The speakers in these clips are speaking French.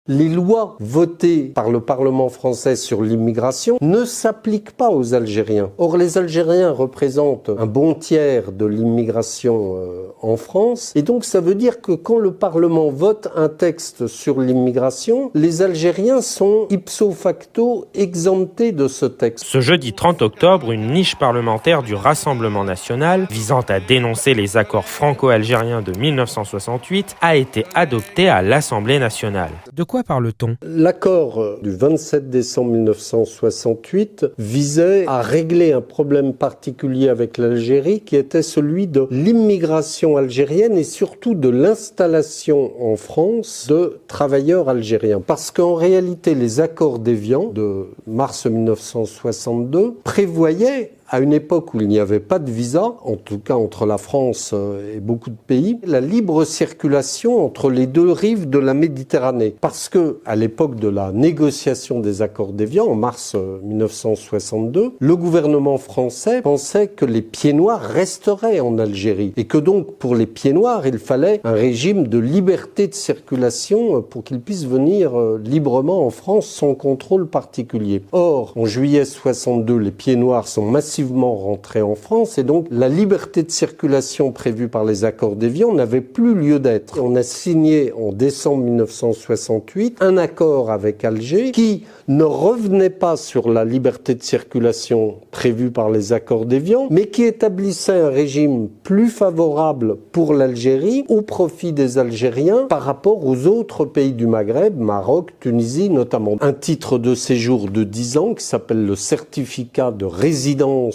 Les lois votées par le Parlement français sur l'immigration ne s'appliquent pas aux Algériens. Or, les Algériens représentent un bon tiers de l'immigration en France. Et donc, ça veut dire que quand le Parlement vote un texte sur l'immigration, les Algériens sont ipso facto exemptés de ce texte. Ce jeudi 30 octobre, une niche parlementaire du Rassemblement national, visant à dénoncer les accords franco-algériens de 1968, a été adoptée à l'Assemblée nationale. De quoi parle-t-on ? L'accord du 27 décembre 1968 visait à régler un problème particulier avec l'Algérie qui était celui de l'immigration algérienne et surtout de l'installation en France de travailleurs algériens. Parce qu'en réalité, les accords d'Évian de mars 1962 prévoyaient, à une époque où il n'y avait pas de visa, en tout cas entre la France et beaucoup de pays, la libre circulation entre les deux rives de la Méditerranée. Parce que, à l'époque de la négociation des accords d'Évian, en mars 1962, le gouvernement français pensait que les pieds noirs resteraient en Algérie. Et que donc, pour les pieds noirs, il fallait un régime de liberté de circulation pour qu'ils puissent venir librement en France sans contrôle particulier. Or, en juillet 62, les pieds noirs sont massivement rentrés en France et donc la liberté de circulation prévue par les accords d'Évian n'avait plus lieu d'être. On a signé en décembre 1968 un accord avec Alger qui ne revenait pas sur la liberté de circulation prévue par les accords d'Évian, mais qui établissait un régime plus favorable pour l'Algérie au profit des Algériens par rapport aux autres pays du Maghreb, Maroc, Tunisie notamment. Un titre de séjour de 10 ans qui s'appelle le certificat de résidence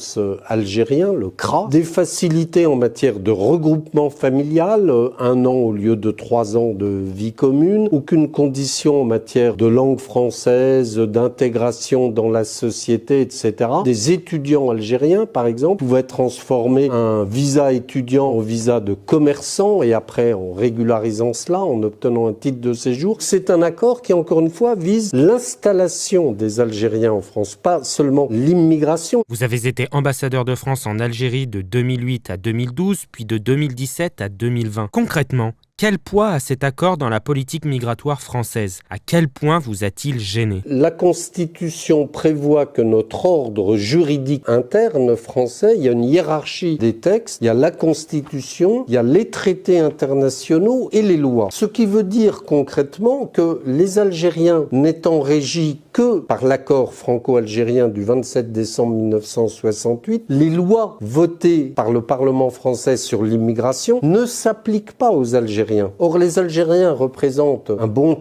algérien, le CRA, des facilités en matière de regroupement familial, 1 an au lieu de 3 ans de vie commune, aucune condition en matière de langue française, d'intégration dans la société, etc. Des étudiants algériens, par exemple, pouvaient transformer un visa étudiant en visa de commerçant et après en régularisant cela, en obtenant un titre de séjour. C'est un accord qui, encore une fois, vise l'installation des Algériens en France, pas seulement l'immigration. Vous avez été ambassadeur de France en Algérie de 2008 à 2012, puis de 2017 à 2020. Concrètement, quel poids a cet accord dans la politique migratoire française ? À quel point vous a-t-il gêné ? La Constitution prévoit que notre ordre juridique interne français, il y a une hiérarchie des textes, il y a la Constitution, il y a les traités internationaux et les lois. Ce qui veut dire concrètement que les Algériens n'étant régis que par l'accord franco-algérien du 27 décembre 1968, les lois votées par le Parlement français sur l'immigration ne s'appliquent pas aux Algériens. Or, les Algériens représentent un bon